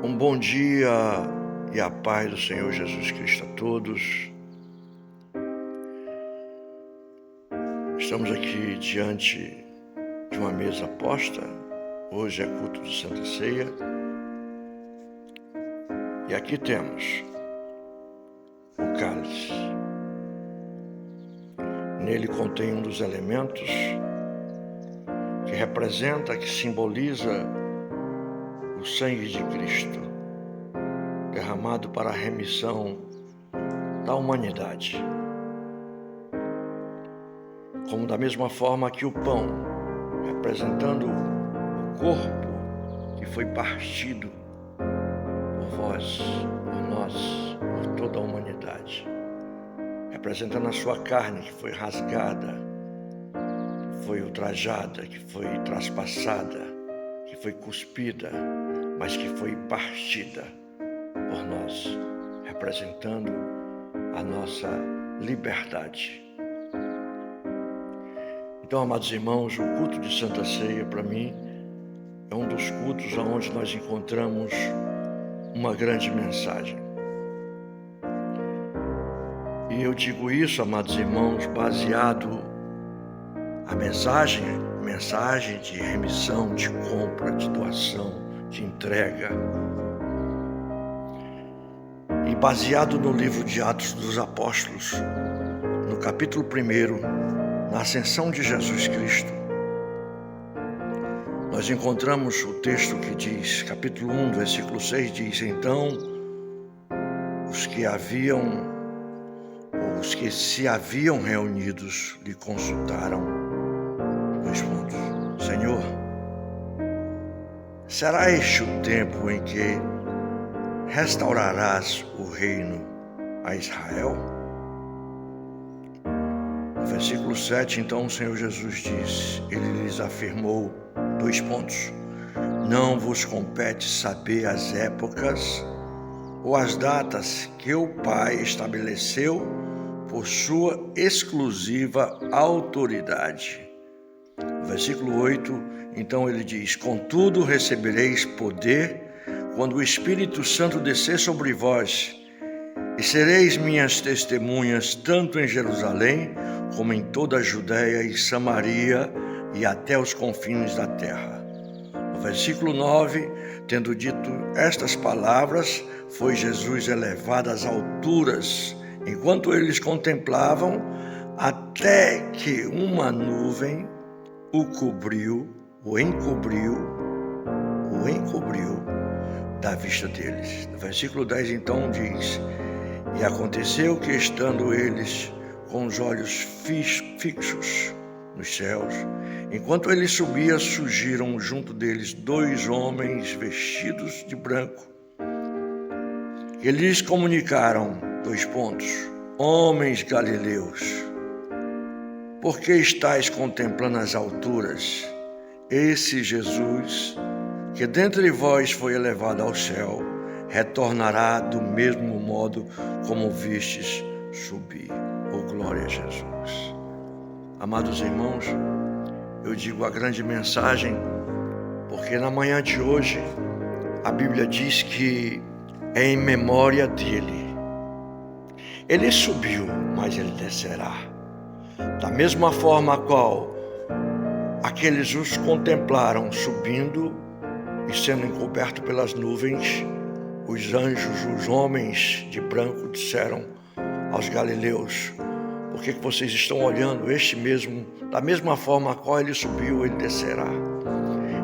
Um bom dia e a paz do Senhor Jesus Cristo a todos. Estamos aqui diante de uma mesa posta. Hoje é culto de Santa Ceia. E aqui temos o cálice. Nele contém um dos elementos que representa, que simboliza o sangue de Cristo, derramado para a remissão da humanidade. Como da mesma forma que o pão, representando o corpo que foi partido por vós, por nós, por toda a humanidade, representando a sua carne que foi rasgada, que foi ultrajada, que foi traspassada, que foi cuspida, mas que foi partida por nós, representando a nossa liberdade. Então, amados irmãos, o culto de Santa Ceia, para mim, é um dos cultos onde nós encontramos uma grande mensagem. E eu digo isso, amados irmãos, baseado a mensagem de remissão, de compra, de doação, de entrega. E baseado no livro de Atos dos Apóstolos, no capítulo 1, na ascensão de Jesus Cristo, nós encontramos o texto que diz, capítulo 1, versículo 6, diz: então, os que se haviam reunidos lhe consultaram, Senhor, será este o tempo em que restaurarás o reino a Israel? No versículo 7, então o Senhor Jesus diz, ele lhes afirmou, não vos compete saber as épocas ou as datas que o Pai estabeleceu por sua exclusiva autoridade. No versículo 8, então ele diz, contudo recebereis poder quando o Espírito Santo descer sobre vós, e sereis minhas testemunhas tanto em Jerusalém como em toda a Judéia e Samaria e até os confins da terra. No versículo 9, tendo dito estas palavras, foi Jesus elevado às alturas, enquanto eles contemplavam, até que uma nuvem o encobriu da vista deles. No versículo 10, então, diz, e aconteceu que, estando eles com os olhos fixos nos céus, enquanto ele subia, surgiram junto deles 2 homens vestidos de branco, que lhes comunicaram, homens galileus, por que estáis contemplando as alturas? Esse Jesus, que dentre vós foi elevado ao céu, retornará do mesmo modo como vistes subir. Oh, glória a Jesus. Amados irmãos, eu digo a grande mensagem, porque na manhã de hoje, a Bíblia diz que é em memória dele. Ele subiu, mas ele descerá. Da mesma forma a qual aqueles os contemplaram subindo e sendo encoberto pelas nuvens, os anjos, os homens de branco disseram aos galileus, por que vocês estão olhando este mesmo, da mesma forma a qual ele subiu, ele descerá.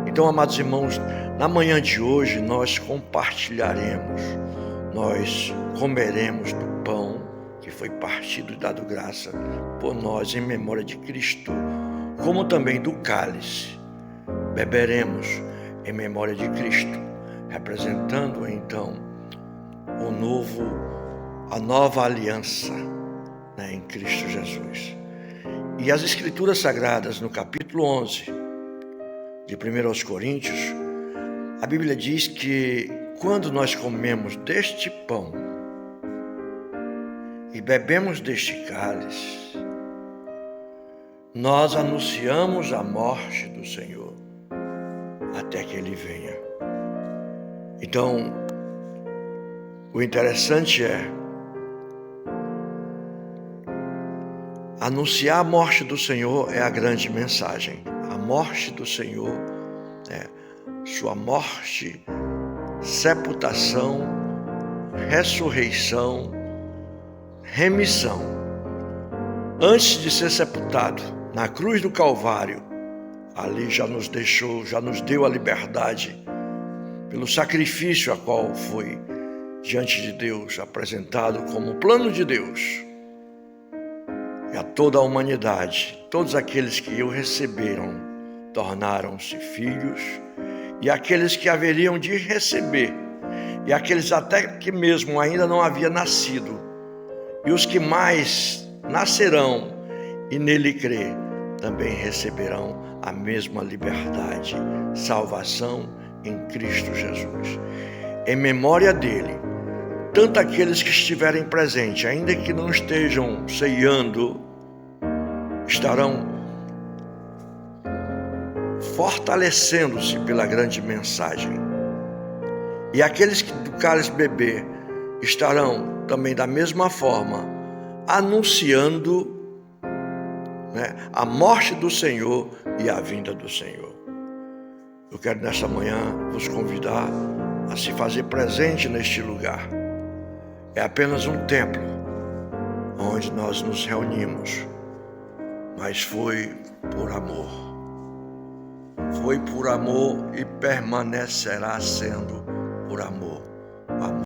Então, amados irmãos, na manhã de hoje nós compartilharemos, nós comeremos do pão que foi partido e dado graça por nós em memória de Cristo, como também do cálice, beberemos em memória de Cristo, representando então a nova aliança, em Cristo Jesus. E as Escrituras Sagradas, no capítulo 11 de 1 Coríntios, a Bíblia diz que quando nós comemos deste pão e bebemos deste cálice, nós anunciamos a morte do Senhor até que ele venha. Então, O interessante é anunciar a morte do Senhor é a grande mensagem. A morte do Senhor é sua morte, sepultação, ressurreição, remissão. Antes de ser sepultado na cruz do Calvário, ali já nos deixou, já nos deu a liberdade pelo sacrifício a qual foi diante de Deus apresentado como plano de Deus. E a toda a humanidade, todos aqueles que o receberam, tornaram-se filhos, e aqueles que haveriam de receber, e aqueles até que mesmo ainda não havia nascido, e os que mais nascerão e nele crer, também receberão a mesma liberdade, salvação em Cristo Jesus. Em memória dele, tanto aqueles que estiverem presentes, ainda que não estejam ceando, estarão fortalecendo-se pela grande mensagem. E aqueles que do cálice beber estarão também da mesma forma anunciando, a morte do Senhor e a vinda do Senhor. Eu quero nesta manhã vos convidar a se fazer presente neste lugar. É apenas um templo onde nós nos reunimos, mas foi por amor. Foi por amor e permanecerá sendo por amor.